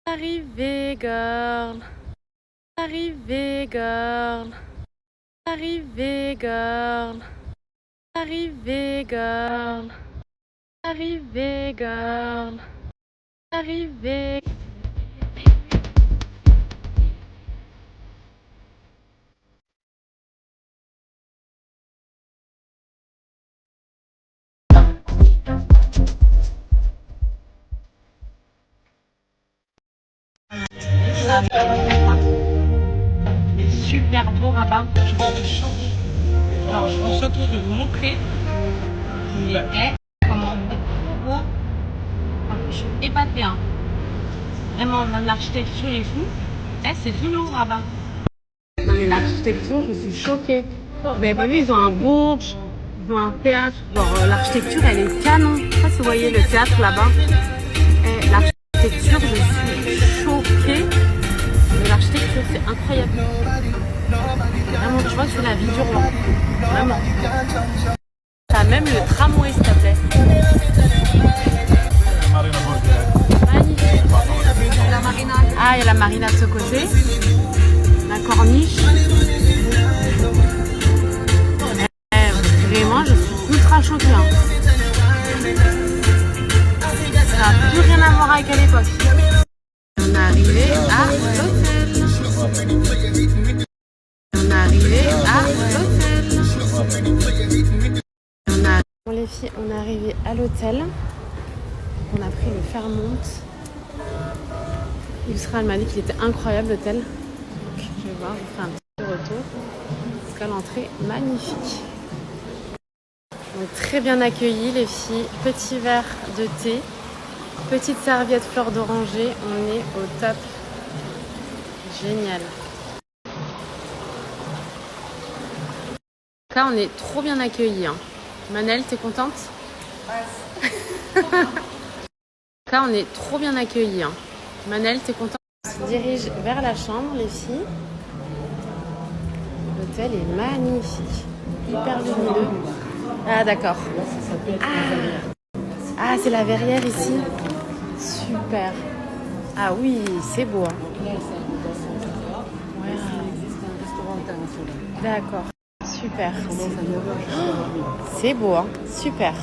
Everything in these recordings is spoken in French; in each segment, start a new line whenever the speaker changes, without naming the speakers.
Arrivé, girl. Arrivé, girl. Arrivé, girl. Arrivé, girl. Arrivé, girl. Arrivé.
Super beau rabat. Alors, je vais surtout de vous montrer. Il est comment beau. Je suis épatée. Hein. Vraiment, l'architecture est fou. C'est du lourd rabat. Non, mais l'architecture, je suis choquée. Vous avez pas vu, ils ont un beau. Ils ont un théâtre. Genre, l'architecture, elle est canon. Je sais pas si vous voyez le théâtre là-bas. L'architecture, je suis choquée. Mais l'architecture, c'est incroyable. Vraiment, tu vois, c'est la vie du roi. Vraiment. T'as même le tramway, s'il te plaît. Magnifique. Ah, il y a la marina de ce côté. La corniche. Vraiment, je suis ultra choquée. Hein. Ça n'a plus rien à voir avec à l'époque. On est arrivé à l'hôtel. On est arrivé à l'hôtel. Bon les filles, on est arrivé à l'hôtel. On a pris le Fairmont. Yusra, elle m'a dit qu'il était incroyable l'hôtel. Donc je vais voir, je ferai un petit retour. Parce qu'à l'entrée, magnifique. On est très bien accueillis les filles. Petit verre de thé. Petite serviette fleur d'oranger. On est au top. Génial. Là, on est trop bien accueillis. Hein. Manel, t'es contente? Là, on est trop bien accueillis. Hein. Manel, t'es contente? On se dirige vers la chambre, les filles. L'hôtel est magnifique. Hyper lumineux. Ah, d'accord. Ah, c'est la verrière ici. Super. Ah oui, c'est beau. Hein. Ouais. D'accord. Super. C'est beau, hein. Super.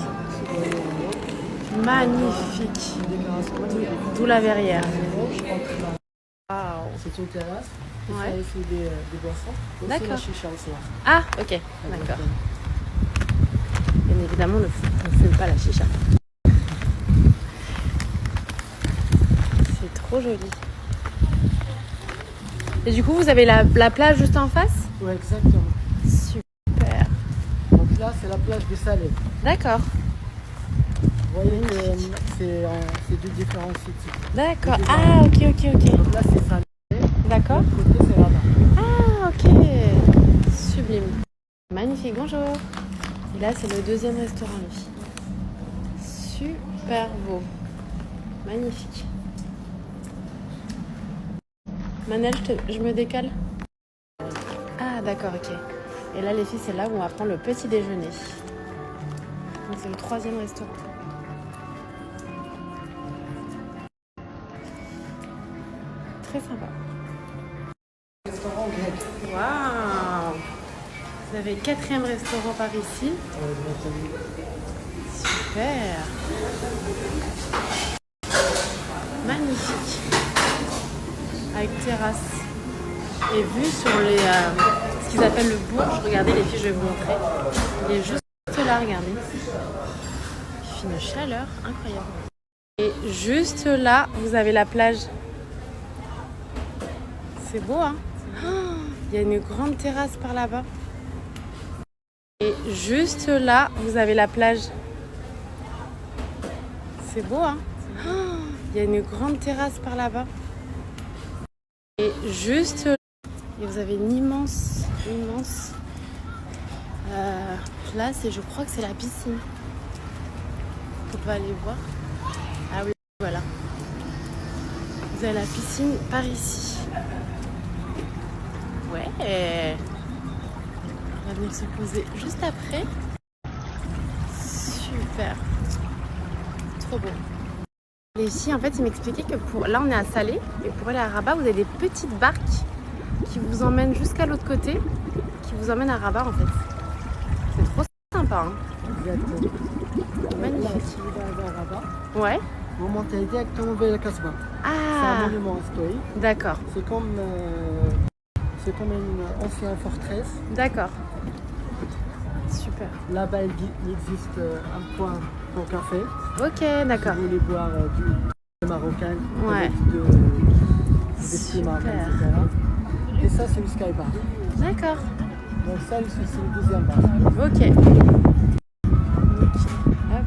Magnifique. D'où la verrière. Wow.
C'est une terrasse.
Ouais.
Il fait des boissons.
D'accord.
La chicha au soir.
Ah, ok. D'accord. Bien évidemment, on ne fume pas la chicha. C'est trop joli. Et du coup, vous avez la plage juste en face?
Oui, exactement.
Super.
Donc là, c'est la plage de Salé.
D'accord.
Vous voyez que c'est deux différents sites.
D'accord. Ah, ok.
Donc là, c'est Salé.
D'accord.
De l'autre côté, c'est Rabat.
Ah, ok. Sublime. Magnifique, bonjour. Et là, c'est le deuxième restaurant, les filles. Super beau. Magnifique. Manel, je me décale. Ah, d'accord, ok. Et là, les filles, c'est là où on va prendre le petit déjeuner. Donc, c'est le troisième restaurant. Très sympa.
Restaurant grec.
Waouh! Vous avez le quatrième restaurant par ici. Super! Magnifique! Avec terrasse. Et vue sur ce qu'ils appellent le Bourge. Regardez les filles, je vais vous montrer. Il est juste là, regardez. Il fait une chaleur incroyable. Et juste là, vous avez la plage. C'est beau, hein? Oh, il y a une grande terrasse par là-bas. Et juste là, vous avez la plage. C'est beau, hein? Oh, il y a une grande terrasse par là-bas. Et juste là, et vous avez une immense place et je crois que c'est la piscine. On peut aller voir. Ah oui, voilà. Vous avez la piscine par ici. Ouais. On va venir se poser juste après. Super. Trop beau. Les filles, en fait, ils m'expliquaient que là, on est à Salé. Et pour aller à Rabat, vous avez des petites barques qui vous emmènent jusqu'à l'autre côté, qui vous emmènent à Rabat, en fait. C'est trop sympa, hein.
Exactement.
Magnifique.
Là, si vous arrivez à Rabat,
Ouais.
vous montez directement vers le Casbah. C'est un
Ah,
monument historique.
d'accord,
C'est comme une ancienne forteresse.
d'accord. Super.
Là-bas, il existe un point pour café.
Ok, d'accord.
Si vous voulez boire du marocain
Ouais.
avec des climats,
Super.
etc. Et ça, c'est le skybar.
D'accord.
Donc ça, c'est le deuxième bar.
Ok. Hop.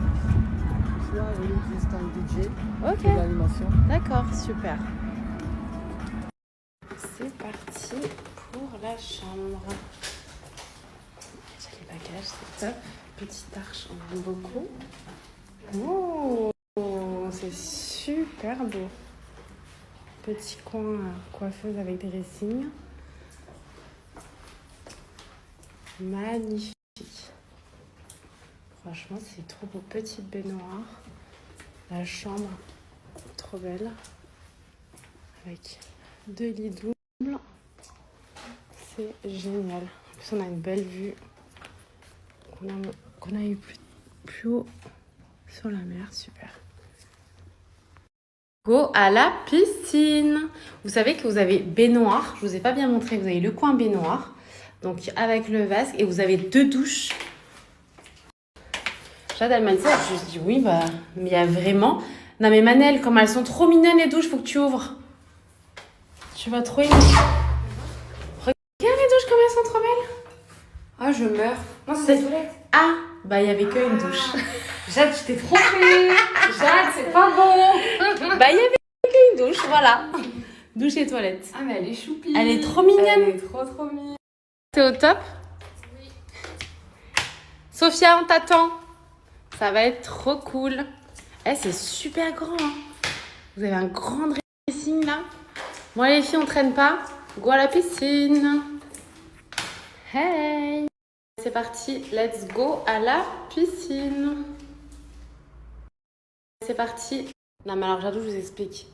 Là, il existe un DJ
Ok.
de l'animation.
D'accord, super. C'est parti pour la chambre. J'ai les bagages, c'est top. Petite arche, on aime beaucoup. Oh, c'est super beau. Petit coin coiffeuse avec dressing. Magnifique. Franchement, c'est trop beau. Petite baignoire. La chambre, trop belle. Avec 2 lits doubles. C'est génial. En plus, on a une belle vue qu'on a eu plus haut sur la mer. Super. Go à la piscine. Vous savez que vous avez baignoire. Je vous ai pas bien montré. Vous avez le coin baignoire. Donc avec le vasque. Et vous avez 2 douches. Jade, elle m'a dit ça. Je me suis dit oui, bah, mais il y a vraiment... Non mais Manel, comme elles sont trop mignonnes les douches, faut que tu ouvres. Tu vas trop aimer. Regarde les douches comme elles sont trop belles.
Ah, je meurs. Non, c'est des toilettes.
Ah, bah il y avait qu'une douche.
Jade, tu t'es trompée. Jade, c'est pas bon.
Bah il y avait qu'une douche, voilà. Douche et toilette.
Ah, mais elle est choupie.
Elle est trop mignonne.
Elle est trop mignonne.
T'es au top? Oui. Sophia, on t'attend. Ça va être trop cool. Eh, c'est super grand, hein. Vous avez un grand dressing là. Bon, les filles, on traîne pas. Go à la piscine. Hey. C'est parti, let's go à la piscine. C'est parti. Non, mais alors, Jadou, je vous explique.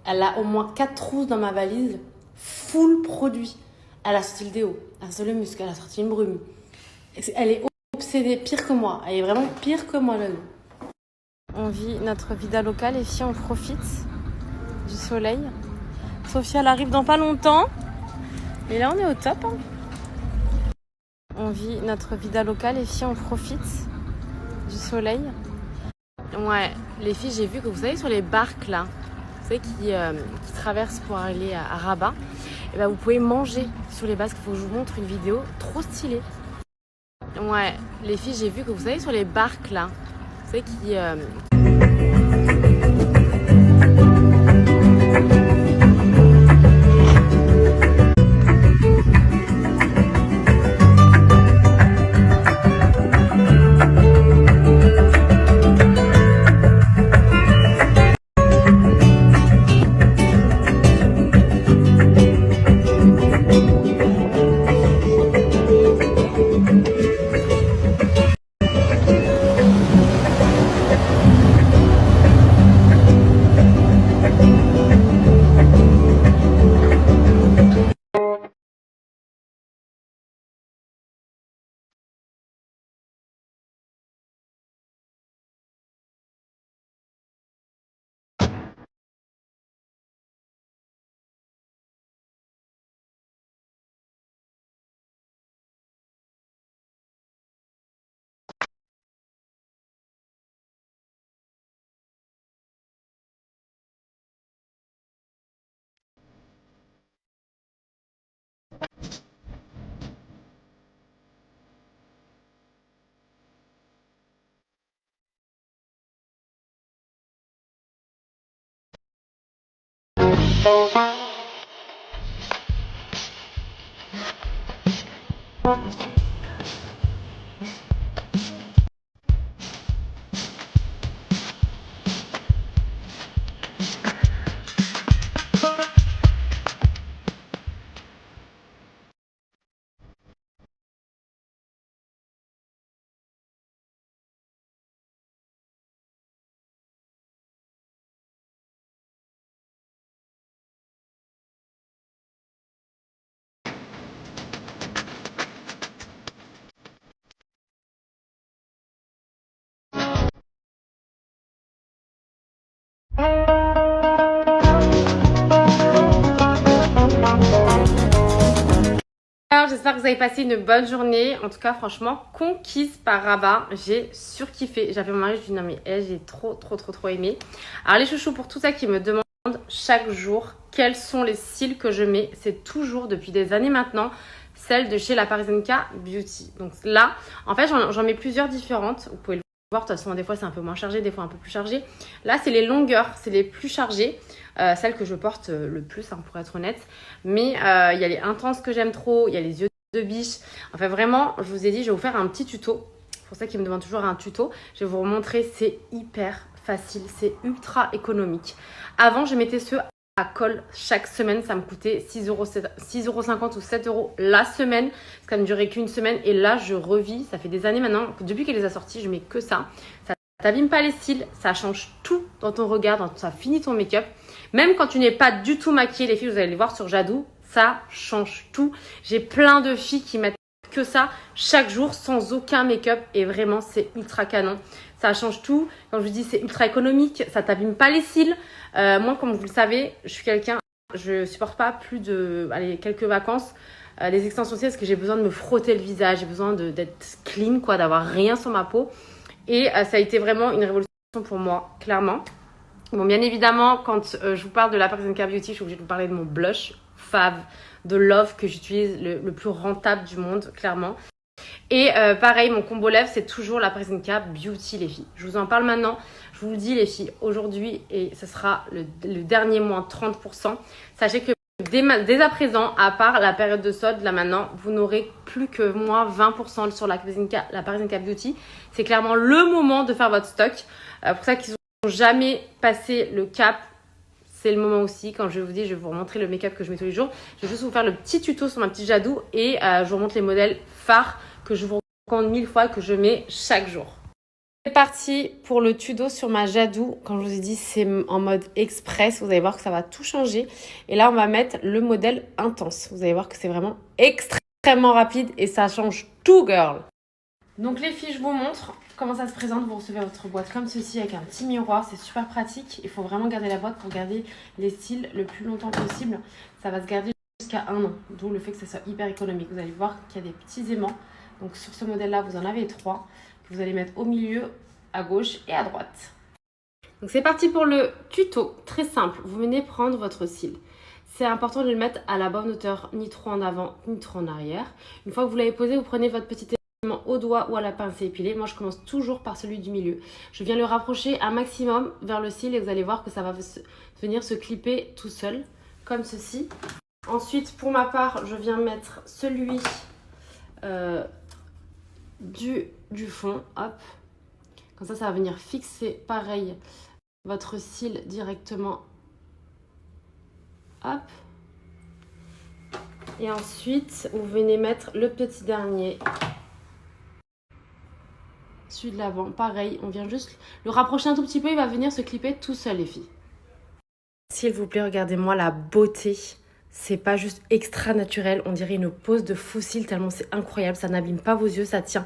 Elle a au moins 4 trousses dans ma valise. Full produit. Elle a sorti le déo, elle a sorti le muscle, elle a sorti une brume. Elle est obsédée, pire que moi. Elle est vraiment pire que moi, Jadou. On vit notre vida locale, les filles, on profite du soleil. Sophia, elle arrive dans pas longtemps. Et là, on est au top, hein. On vit notre vida locale, les filles, on profite du soleil. Ouais, les filles, j'ai vu que vous savez sur les barques là, vous savez qui traversent pour aller à Rabat, et ben vous pouvez manger sur les barques. Il faut que je vous montre une vidéo trop stylée. Ouais, les filles, j'ai vu que vous savez sur les barques là, vous savez soir, j'espère que vous avez passé une bonne journée. En tout cas, franchement, conquise par Rabat. J'ai surkiffé. J'avais mon mari, je lui ai dit non mais j'ai trop aimé. Alors les chouchous, pour tout ça qui me demandent chaque jour quels sont les cils que je mets, c'est toujours depuis des années maintenant celle de chez La Parisienka Beauty. Donc là, en fait, j'en mets plusieurs différentes. Vous pouvez le voir, de toute façon, des fois c'est un peu moins chargé, des fois un peu plus chargé. Là, c'est les longueurs, c'est les plus chargées. Celles que je porte le plus, hein, pour être honnête. Mais il y a les intenses que j'aime trop, il y a les yeux de biche. Enfin, vraiment, je vous ai dit, je vais vous faire un petit tuto. C'est pour ça qu'ils me demandent toujours un tuto. Je vais vous montrer, c'est hyper facile, c'est ultra économique. Avant, je mettais ceux à col chaque semaine, ça me coûtait 6,50 € ou 7 € la semaine. Ça ne durait qu'une semaine et là, je revis. Ça fait des années maintenant, depuis qu'elle les a sortis, je mets que ça. Ça t'abîme pas les cils, ça change tout dans ton regard, ça finit ton make-up. Même quand tu n'es pas du tout maquillée, les filles, vous allez les voir sur Jadou, ça change tout. J'ai plein de filles qui mettent que ça chaque jour sans aucun make-up et vraiment c'est ultra canon. Ça change tout. Comme je vous dis, c'est ultra économique, ça t'abîme pas les cils. Moi, comme vous le savez, je suis quelqu'un, je supporte pas plus de quelques vacances. Les extensions de cils parce que j'ai besoin de me frotter le visage, j'ai besoin d'être clean, quoi, d'avoir rien sur ma peau. Et ça a été vraiment une révolution pour moi, clairement. Bon, bien évidemment, quand je vous parle de La Parisienka Beauty, je suis obligée de vous parler de mon blush fave de Love que j'utilise le plus rentable du monde, clairement. Et pareil, mon combo lèvres, c'est toujours La Parisienka Beauty, les filles. Je vous en parle maintenant. Je vous le dis, les filles, aujourd'hui, et ce sera le dernier moins 30%. Sachez que dès à présent, à part la période de solde, là maintenant, vous n'aurez plus que moins 20% sur La Parisienka Beauty. C'est clairement le moment de faire votre stock. Pour ça qu'ils n'ont jamais passé le cap, c'est le moment aussi. Quand je vous dis, je vais vous remontrer le make-up que je mets tous les jours. Je vais juste vous faire le petit tuto sur ma petite Jadou et je vous remontre les modèles phares que je vous recommande 1000 fois, que je mets chaque jour. C'est parti pour le tuto sur ma Jadou. Comme je vous ai dit, c'est en mode express. Vous allez voir que ça va tout changer. Et là, on va mettre le modèle intense. Vous allez voir que c'est vraiment extrêmement rapide et ça change tout, girl. Donc les filles, je vous montre comment ça se présente. Vous recevez votre boîte comme ceci avec un petit miroir. C'est super pratique. Il faut vraiment garder la boîte pour garder les cils le plus longtemps possible. Ça va se garder jusqu'à 1 an. D'où le fait que ça soit hyper économique. Vous allez voir qu'il y a des petits aimants. Donc sur ce modèle-là, vous en avez 3. Vous allez mettre au milieu, à gauche et à droite. Donc c'est parti pour le tuto. Très simple. Vous venez prendre votre cil. C'est important de le mettre à la bonne hauteur, ni trop en avant, ni trop en arrière. Une fois que vous l'avez posé, vous prenez votre petit élément au doigt ou à la pince épilée. Moi, je commence toujours par celui du milieu. Je viens le rapprocher un maximum vers le cil et vous allez voir que ça va venir se clipper tout seul, comme ceci. Ensuite, pour ma part, je viens mettre celui du fond, hop, comme ça va venir fixer pareil votre cil directement, hop, et ensuite vous venez mettre le petit dernier, celui de l'avant, pareil, on vient juste le rapprocher un tout petit peu, il va venir se clipper tout seul, les filles. S'il vous plaît, regardez-moi la beauté. C'est pas juste extra naturel, on dirait une pose de faux cils tellement c'est incroyable, ça n'abîme pas vos yeux, ça tient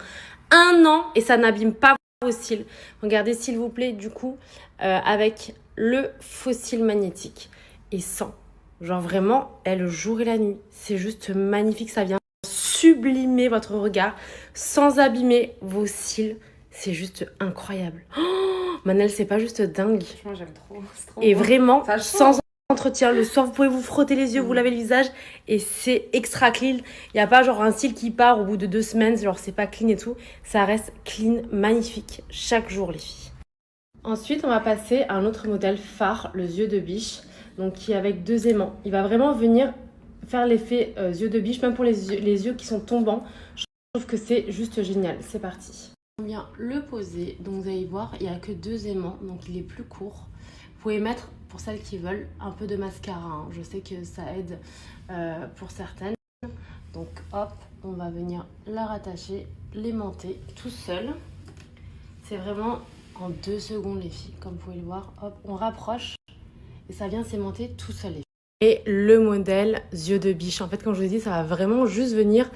1 an et ça n'abîme pas vos cils. Regardez s'il vous plaît du coup avec le faux cil magnétique et sans. Genre vraiment, elle le jour et la nuit, c'est juste magnifique, ça vient sublimer votre regard sans abîmer vos cils, c'est juste incroyable. Oh, Manel, c'est pas juste dingue.
Franchement, j'aime trop. C'est trop
Et
beau.
vraiment,
Ça
sans entretien, le soir vous pouvez vous frotter les yeux, vous lavez le visage et c'est extra clean. Il n'y a pas genre un cil qui part au bout de 2 semaines, genre c'est pas clean et tout, ça reste clean, magnifique chaque jour, les filles. Ensuite, on va passer à un autre modèle phare, le yeux de biche, donc qui est avec 2 aimants. Il va vraiment venir faire l'effet yeux de biche, même pour les yeux qui sont tombants. Je trouve que c'est juste génial. C'est parti. On vient le poser, donc vous allez voir, il n'y a que 2 aimants, donc il est plus court. Vous pouvez mettre, pour celles qui veulent, un peu de mascara. Hein. Je sais que ça aide pour certaines. Donc hop, on va venir la rattacher, l'aimanter tout seul. C'est vraiment en 2 secondes, les filles. Comme vous pouvez le voir, hop, on rapproche et ça vient s'aimanter tout seul. Et le modèle yeux de biche. En fait, comme je vous ai dit, ça va vraiment juste venir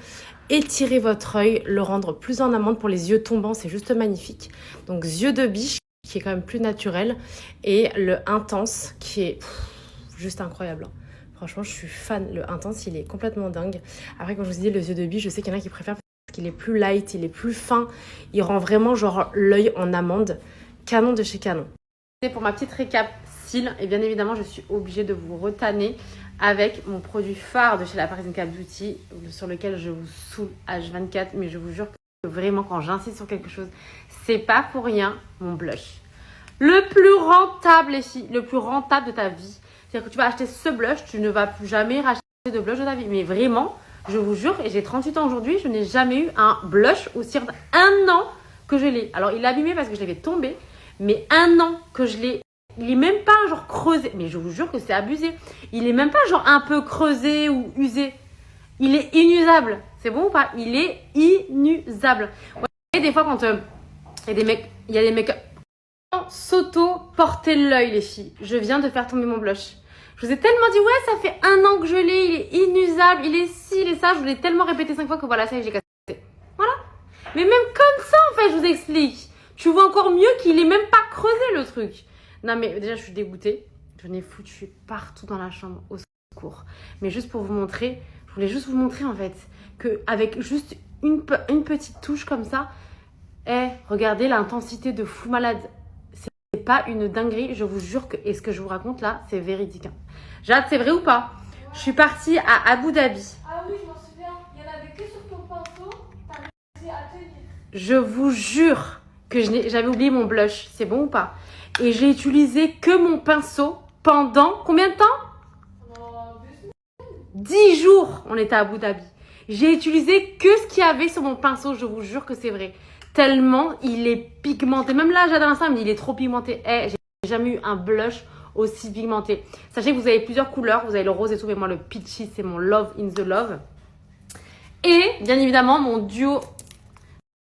étirer votre œil, le rendre plus en amande pour les yeux tombants. C'est juste magnifique. Donc yeux de biche, qui est quand même plus naturel, et le intense qui est juste incroyable. Franchement, je suis fan. Le Intense, il est complètement dingue. Après, comme je vous dis, les yeux de biche, je sais qu'il y en a qui préfèrent parce qu'il est plus light, il est plus fin. Il rend vraiment genre l'œil en amande. Canon de chez Canon. Et pour ma petite récap cils, et bien évidemment, je suis obligée de vous retanner avec mon produit phare de chez la Parisian Cap Beauty, sur lequel je vous saoule H24. Mais je vous jure que vraiment, quand j'insiste sur quelque chose, c'est pas pour rien, mon blush. Le plus rentable, les filles, le plus rentable de ta vie. C'est-à-dire que tu vas acheter ce blush, tu ne vas plus jamais racheter de blush de ta vie. Mais vraiment, je vous jure, et j'ai 38 ans aujourd'hui, je n'ai jamais eu un blush aussi un an que je l'ai. Alors, il est abîmé parce que je l'avais tombé, mais un an que je l'ai, il est même pas genre creusé. Mais je vous jure que c'est abusé. Il est même pas genre un peu creusé ou usé. Il est inusable. C'est bon ou pas? Il est inusable. Ouais, des fois, quand il y a des mecs s'auto-porter l'œil, les filles. Je viens de faire tomber mon blush. Je vous ai tellement dit, ouais, ça fait un an que je l'ai, il est inusable, il est ci, il est ça. Je vous l'ai tellement répété 5 fois que voilà, ça y est, j'ai cassé. Voilà. Mais même comme ça, en fait, je vous explique. Tu vois encore mieux qu'il est même pas creusé, le truc. Non, mais déjà, je suis dégoûtée. J'en ai foutu partout dans la chambre, au secours. Mais juste pour vous montrer, je voulais juste vous montrer, en fait, qu'avec juste une petite touche comme ça, regardez l'intensité de fou malade. C'est pas une dinguerie, je vous jure que, et ce que je vous raconte là, c'est véridique. Hein. Jade, c'est vrai ou pas? Je suis partie à Abu Dhabi.
Ah oui, je m'en souviens. Il y en avait que sur ton pinceau. T'as réussi à tenir.
Je vous jure que j'avais oublié mon blush. C'est bon ou pas? Et j'ai utilisé que mon pinceau pendant combien de temps?
Pendant 2 semaines.
10 jours, on était à Abu Dhabi. J'ai utilisé que ce qu'il y avait sur mon pinceau, je vous jure que c'est vrai. Tellement il est pigmenté. Même là, Jade Vincent me dit il est trop pigmenté. J'ai jamais eu un blush aussi pigmenté. Sachez que vous avez plusieurs couleurs. Vous avez le rose et tout, mais moi le peachy, c'est mon Love in the Love. Et bien évidemment, mon duo.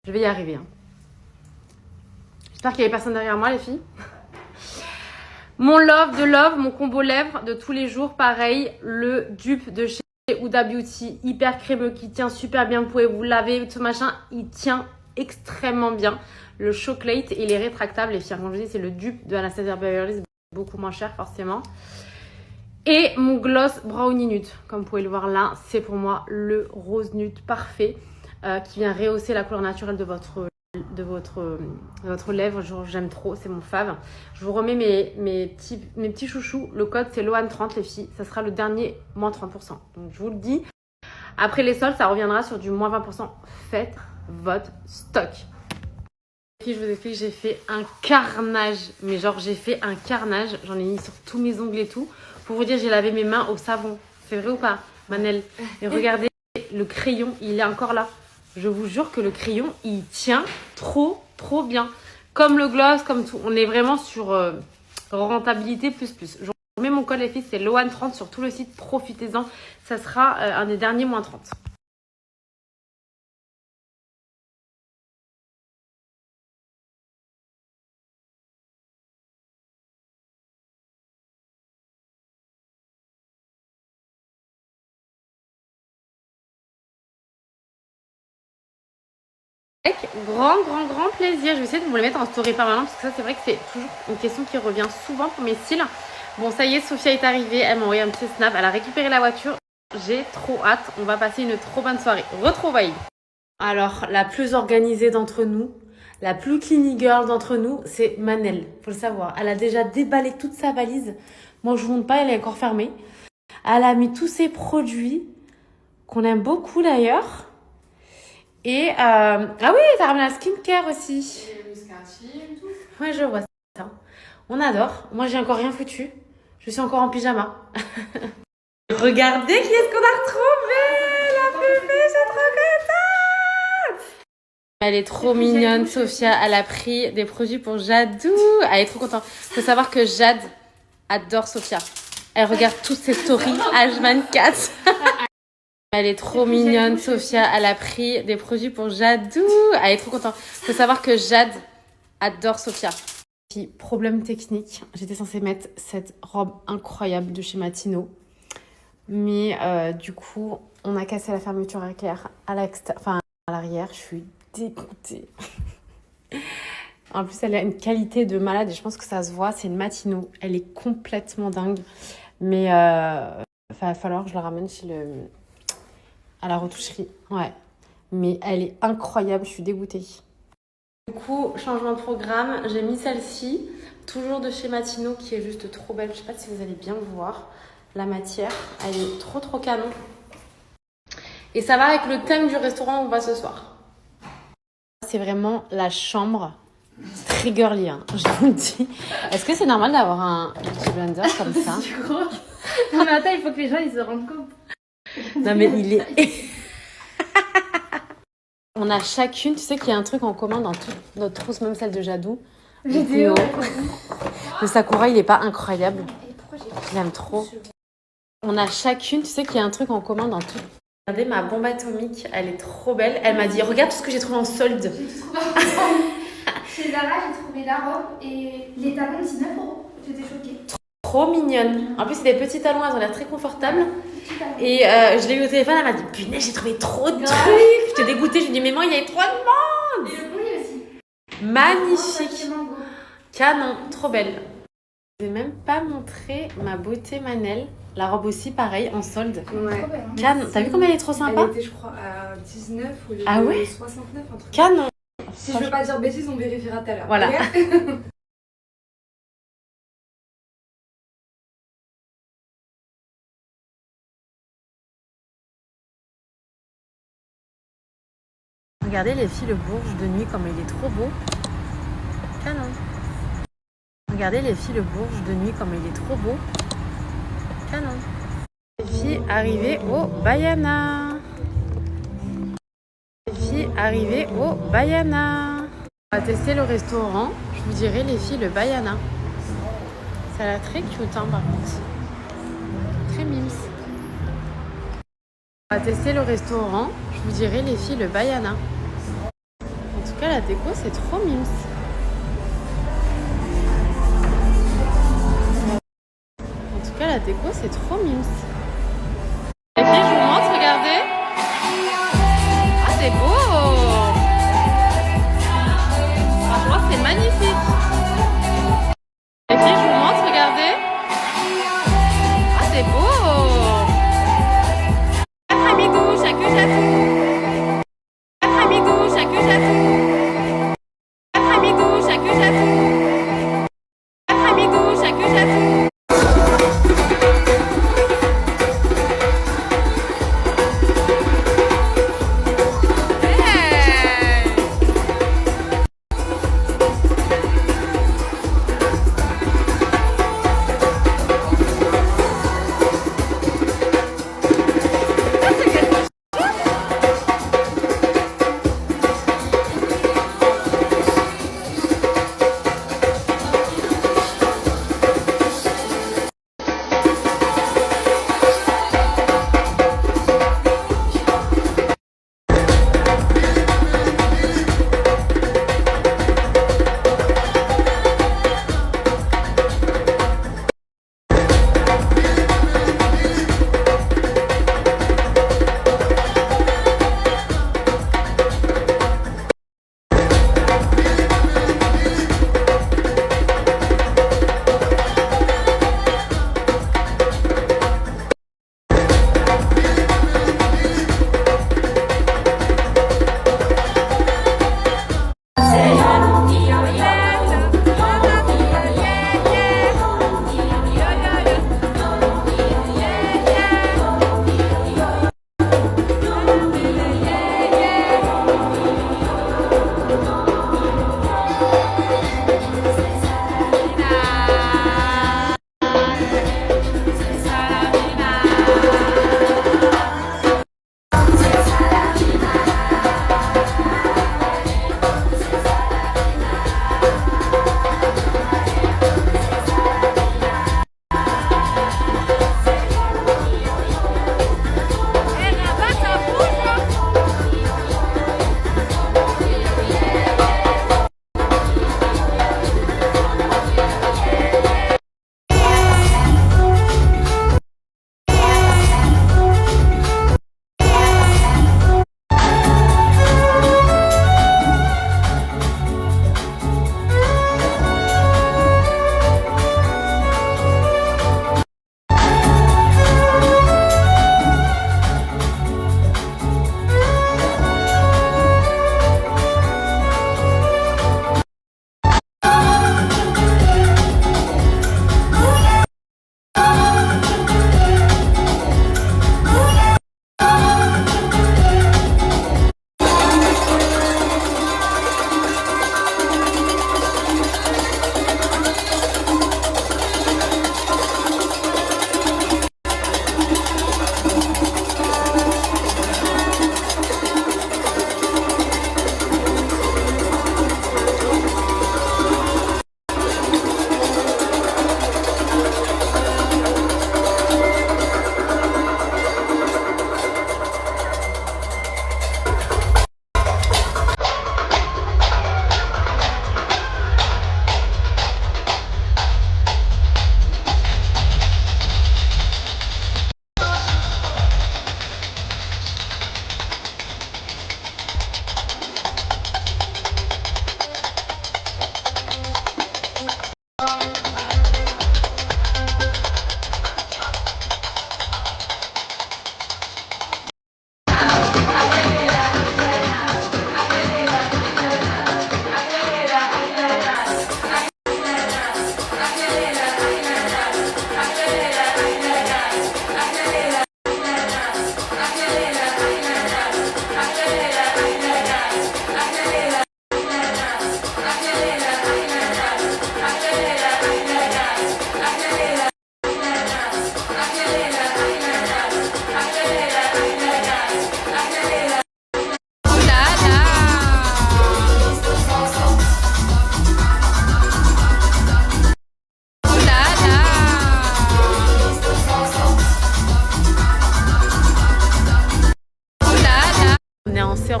Je vais y arriver. Hein. J'espère qu'il n'y avait personne derrière moi, les filles. Mon Love de Love, mon combo lèvres de tous les jours. Pareil, le dupe de chez Huda Beauty. Hyper crémeux, qui tient super bien. Vous pouvez vous laver, tout machin. Il tient extrêmement bien. Le chocolate, il est rétractable. Les filles, comme je dis, c'est le dupe de Anastasia Beverly Hills, beaucoup moins cher forcément. Et mon gloss brownie nude, comme vous pouvez le voir là, c'est pour moi le rose nude parfait qui vient rehausser la couleur naturelle de votre lèvre. J'aime trop, c'est mon fave. Je vous remets mes petits chouchous. Le code c'est LOAN30 les filles. Ça sera le dernier moins 30%. Donc je vous le dis. Après les soldes, ça reviendra sur du moins 20%. Faites votre stock. Puis je vous explique, j'ai fait un carnage. Mais genre j'ai fait un carnage. J'en ai mis sur tous mes ongles et tout. Pour vous dire, j'ai lavé mes mains au savon. C'est vrai ou pas, Manel? Et regardez, le crayon, il est encore là. Je vous jure que le crayon, il tient trop bien. Comme le gloss, comme tout. On est vraiment sur rentabilité plus. Je remets mon code les filles, c'est LOAN30 sur tout le site. Profitez-en. Ça sera un des derniers moins 30. Avec grand plaisir. Je vais essayer de vous les mettre en story permanent parce que ça c'est vrai que c'est toujours une question qui revient souvent pour mes cils. Bon ça y est, Sophia est arrivée, elle m'a envoyé un petit snap, elle a récupéré la voiture. J'ai trop hâte, on va passer une trop bonne soirée. Retrouvailles. Alors la plus organisée d'entre nous, la plus clean girl d'entre nous, c'est Manel, faut le savoir. Elle a déjà déballé toute sa valise. Moi je vous montre pas, elle est encore fermée. Elle a mis tous ses produits qu'on aime beaucoup d'ailleurs. Et ah oui, t'as ramené la skincare aussi.
Et le scratching et tout.
Ouais, je vois ça. On adore. Moi, j'ai encore rien foutu. Je suis encore en pyjama. Regardez qui est-ce qu'on a retrouvé. La pépé, j'ai trop contente. Elle est trop mignonne, Sophia. Elle a pris des produits pour Jadou. Elle est trop contente. Faut savoir que Jade adore Sophia. Elle regarde toutes ses stories H24. Elle est trop mignonne, Sophia. Elle a pris des produits pour Jadou. Elle est trop contente. Faut savoir que Jade adore Sophia. Puis, problème technique. J'étais censée mettre cette robe incroyable de chez Matino. Mais du coup, on a cassé la fermeture éclair à l'arrière. Je suis dégoûtée. En plus, elle a une qualité de malade et je pense que ça se voit. C'est une Matino. Elle est complètement dingue. Mais va falloir que je la ramène à la retoucherie. Ouais. Mais elle est incroyable, je suis dégoûtée. Du coup, changement de programme, j'ai mis celle-ci, toujours de chez Matino, qui est juste trop belle. Je sais pas si vous allez bien voir la matière. Elle est trop canon. Et ça va avec le thème du restaurant où on va ce soir. C'est vraiment la chambre. C'est très girly, hein, je vous le dis. Est-ce que c'est normal d'avoir un petit blender comme ça?
Tu crois? Non mais attends, il faut que les gens ils se rendent compte.
Non mais il est... On a chacune, tu sais qu'il y a un truc en commun dans toute notre trousse, même celle de Jadou.
Vidéo.
Le Sakura, il est pas incroyable.
Et pourquoi j'ai
Je l'aime trop. On a chacune, tu sais qu'il y a un truc en commun dans tout. Regardez ma bombe atomique, elle est trop belle. Elle m'a dit, regarde tout ce que j'ai trouvé en solde.
J'ai trouvé chez Zara, j'ai trouvé la robe et les talons 19 €. J'étais choquée.
Trop mignonne. En plus, c'est des petits talons, elles ont l'air très confortables. Et je l'ai eu au téléphone, elle m'a dit, punaise, j'ai trouvé trop de trucs. J'étais dégoûtée, je lui ai dit, mais moi, il y avait trop de monde.
Et le bruit aussi.
Magnifique.
Oh, mango.
Canon, trop belle. Je vais même pas montrer ma beauté Manel. La robe aussi, pareil, en solde.
Ouais.
Trop belle, hein.
Canon. T'as vu comme elle est trop sympa?
Elle était, je crois, à 19 au lieu
Ah
de
ouais
69, un truc.
Canon.
Si je veux pas dire bêtises, on vérifiera tout à l'heure.
Voilà.
Ok.
Regardez les filles, le Bourges de nuit, comme il est trop beau. Canon. Regardez les filles, le Bourges de nuit, comme il est trop beau. Canon. Les filles arrivées au Bayana. Les filles arrivées au Bayana. On va tester le restaurant. Je vous dirai les filles, le Bayana. Ça a l'air très cute, hein, par contre. Très mimes. On va tester le restaurant. Je vous dirai les filles, le Bayana. En tout cas, la déco, c'est trop mimes. En tout cas, la déco, c'est trop mimes. Les filles, je vous montre, regardez. Ah, c'est beau. Franchement, c'est magnifique. Les filles, je vous montre, regardez. Ah, c'est beau. Amigos, chacun jatou. Amigos, chacun jatou. Amigos, chacun jatou. Amigos, chacun jatou.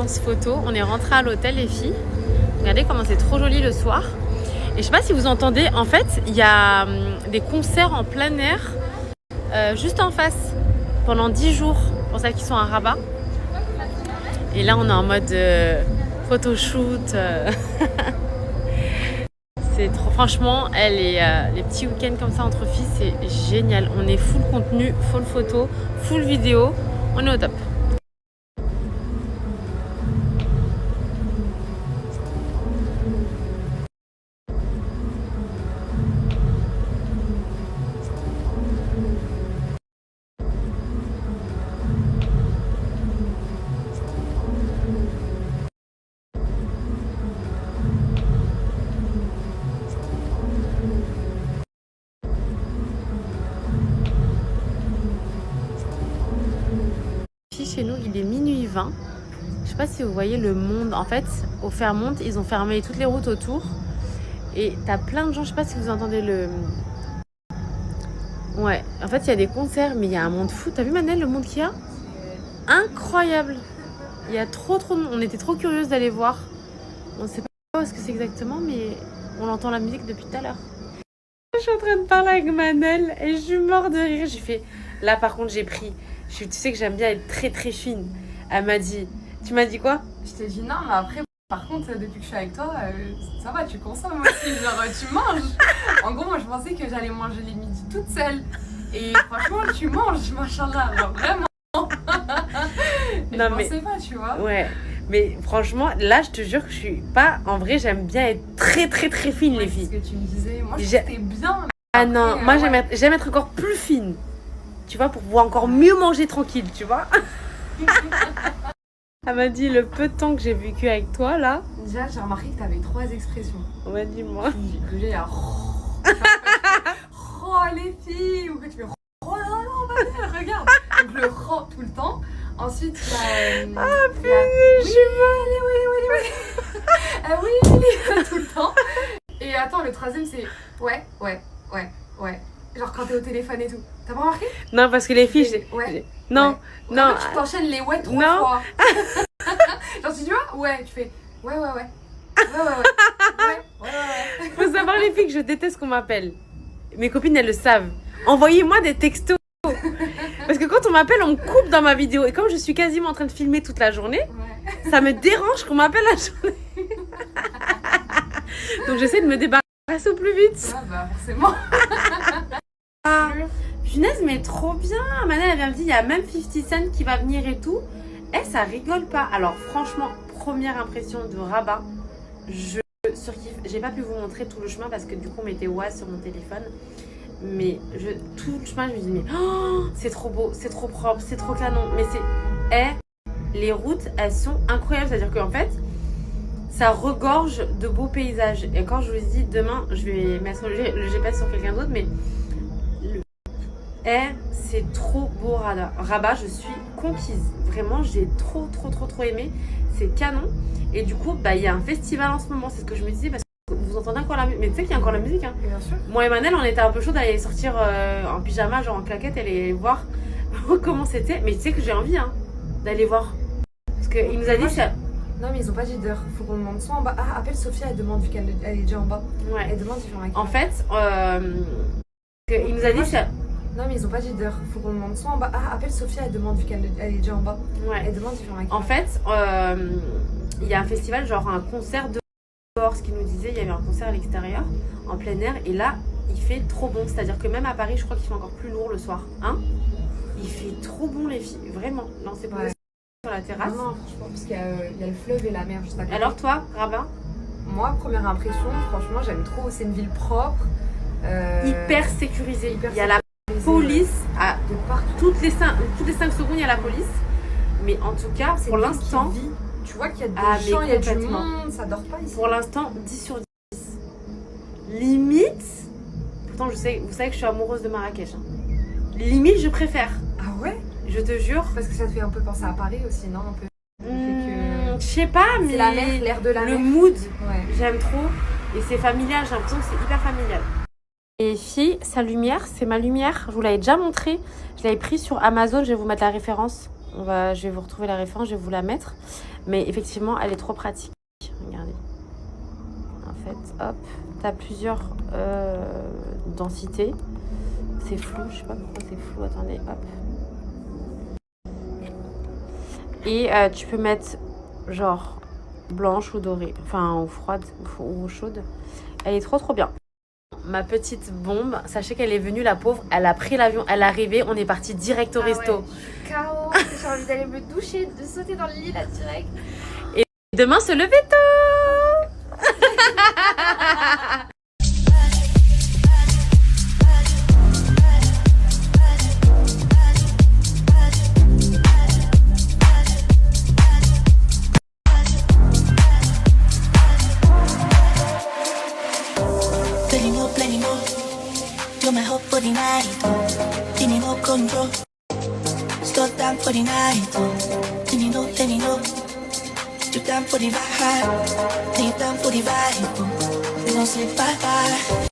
séance photo. On est rentré à l'hôtel les filles. Regardez comment c'est trop joli le soir. Et je sais pas si vous entendez, en fait, il y a des concerts en plein air juste en face pendant 10 jours pour celles qui sont à Rabat. Et là, on est en mode photoshoot. C'est trop, franchement, les petits week-ends comme ça entre filles, c'est génial. On est full contenu, full photo, full vidéo. On est au top. Chez nous, il est minuit 20. Je sais pas si vous voyez le monde. En fait, au Fairmont, ils ont fermé toutes les routes autour. Et t'as plein de gens, je sais pas si vous entendez le... Ouais, en fait, il y a des concerts, mais il y a un monde fou. T'as vu, Manel, le monde qu'il y a? Incroyable. Il y a trop de monde. On était trop curieuse d'aller voir. On sait pas où est-ce que c'est exactement, mais on entend la musique depuis tout à l'heure. Je suis en train de parler avec Manel et je suis morte de rire. J'ai fait... Là, par contre, j'ai pris... Tu sais que j'aime bien être très très fine. Elle m'a dit... Tu m'as dit quoi?
Je t'ai dit non, mais après, par contre, depuis que je suis avec toi, ça va, tu consommes aussi. Genre, tu manges. En gros, moi, je pensais que j'allais manger les midis toute seule. Et franchement, tu manges, machallah. Genre, vraiment. Et
Non,
je
mais...
pensais pas, tu vois.
Ouais. Mais franchement, là, je te jure que je suis pas... En vrai, j'aime bien être très très très fine, les filles.
C'est ce que tu me disais. Moi, je
J'ai-
trouve que t'es bien.
Ah
Après,
non, moi,
ouais.
j'aime être encore plus fine. Tu vois, pour pouvoir encore mieux manger tranquille, tu vois. Elle m'a dit le peu de temps que j'ai vécu avec toi, là.
Déjà, j'ai remarqué que t'avais 3 expressions.
On m'a dit, moi.
Déjà, il y a oh les filles, ou que tu fais oh là là, vas-y, regarde. Donc le oh tout le temps. Ensuite, il y a. Ah
punaise, je
oui, oui, tout le temps. Et attends, le troisième, c'est ouais. Genre quand t'es au téléphone et tout. T'as pas remarqué?
Non, parce que les filles...
Ouais.
Non,
Ouais.
non.
En fait, tu t'enchaînes les ouais 3
Non.
fois. Genre, si tu vois, ouais, tu fais ouais. Ouais.
Faut savoir, les filles, que je déteste qu'on m'appelle. Mes copines, elles le savent. Envoyez-moi des textos. Parce que quand on m'appelle, on me coupe dans ma vidéo. Et comme je suis quasiment en train de filmer toute la journée,
Ouais.
ça me dérange qu'on m'appelle la journée. Donc j'essaie de me débarrasser au plus vite.
Ouais, bah forcément.
Ah, punaise, mais trop bien. Manel, elle vient me dire, il y a même 50 Cent qui va venir et tout. Eh, ça rigole pas. Alors franchement, première impression de Rabat, je surkiffe. J'ai pas pu vous montrer tout le chemin parce que du coup on mettait Oise sur mon téléphone. Mais tout le chemin, je me dis, mais oh, c'est trop beau, c'est trop propre, c'est trop canon. Mais les routes, elles sont incroyables. C'est-à-dire qu'en fait, ça regorge de beaux paysages. Et quand je vous dis, demain, je vais mettre le GPS sur quelqu'un d'autre, mais c'est trop beau Rabat, je suis conquise. Vraiment, j'ai trop aimé. C'est canon. Et du coup, il y a un festival en ce moment, c'est ce que je me disais, parce que vous entendez encore la musique. Mais tu sais qu'il y a encore la musique, hein.
Bien sûr.
Moi et Manel, on était un peu chaud d'aller sortir en pyjama, genre en claquette, et aller voir comment c'était. Mais tu sais que j'ai envie, hein, d'aller voir. Parce qu'il nous a dit ça.
Non, mais ils ont pas dit d'heure. Faut qu'on demande soit en bas. Ah, appelle Sophia, elle demande vu qu'elle est déjà en bas.
Ouais.
Elle demande différents.
En fait, il nous a dit ça.
Non, mais ils ont pas dit d'heure. Faut qu'on demande soit en bas. Ah, appelle Sophia, elle demande vu qu'elle est déjà en bas.
Ouais.
Elle demande différents.
En fait, il y a un festival, genre un concert dehors, ce qu'il nous disait, il y avait un concert à l'extérieur, en plein air, et là, il fait trop bon. C'est-à-dire que même à Paris, je crois qu'il fait encore plus lourd le soir. Hein? Il fait trop bon, les filles, vraiment. Non, c'est pas sur la terrasse.
Non, franchement, parce qu'il y a le fleuve et la mer juste à côté.
Alors toi, Rabat?
Moi, première impression, franchement, j'aime trop. C'est une ville propre.
Hyper sécurisée.
hyper
Il y a la police à
de partout.
toutes les 5 secondes, il y a la police. Mais en tout cas,
C'est
pour
une
l'instant,
ville qui vit. Tu vois qu'il y a des
Ah,
gens,
mais
il y a du
complètement.
monde, ça dort pas ici.
pour l'instant, 10 sur 10. Limite, pourtant vous savez que je suis amoureuse de Marrakech. Hein. Limite, je préfère.
Ah ouais?
Je te jure.
Parce que ça te fait un peu penser à Paris aussi, non? Un peu.
Je sais pas, mais
C'est la mer, l'air de la
le
mer.
mood,
Ouais.
j'aime trop. Et c'est familial, j'ai l'impression que c'est hyper familial. Et filles, sa lumière, c'est ma lumière. Je vous l'avais déjà montré. Je l'avais pris sur Amazon, je vais vous mettre la référence. je vais vous retrouver la référence, je vais vous la mettre. Mais effectivement, elle est trop pratique. Regardez. En fait, hop, tu as plusieurs densités. C'est flou, je sais pas pourquoi c'est flou. Attendez, hop. Et tu peux mettre genre blanche ou dorée, enfin ou froide ou chaude. Elle est trop bien. Ma petite bombe, sachez qu'elle est venue, la pauvre, elle a pris l'avion, elle est arrivée, on est parti direct au resto.
Ouais, je suis KO, j'ai envie d'aller me doucher, de sauter dans le lit là direct.
Et demain se lever tôt.
You're my hope for the night. Didn't no control. Slow down for the night. Didn't know. You down for the vibe. You down for the vibe. We gon' say bye bye.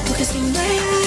You can see my eyes.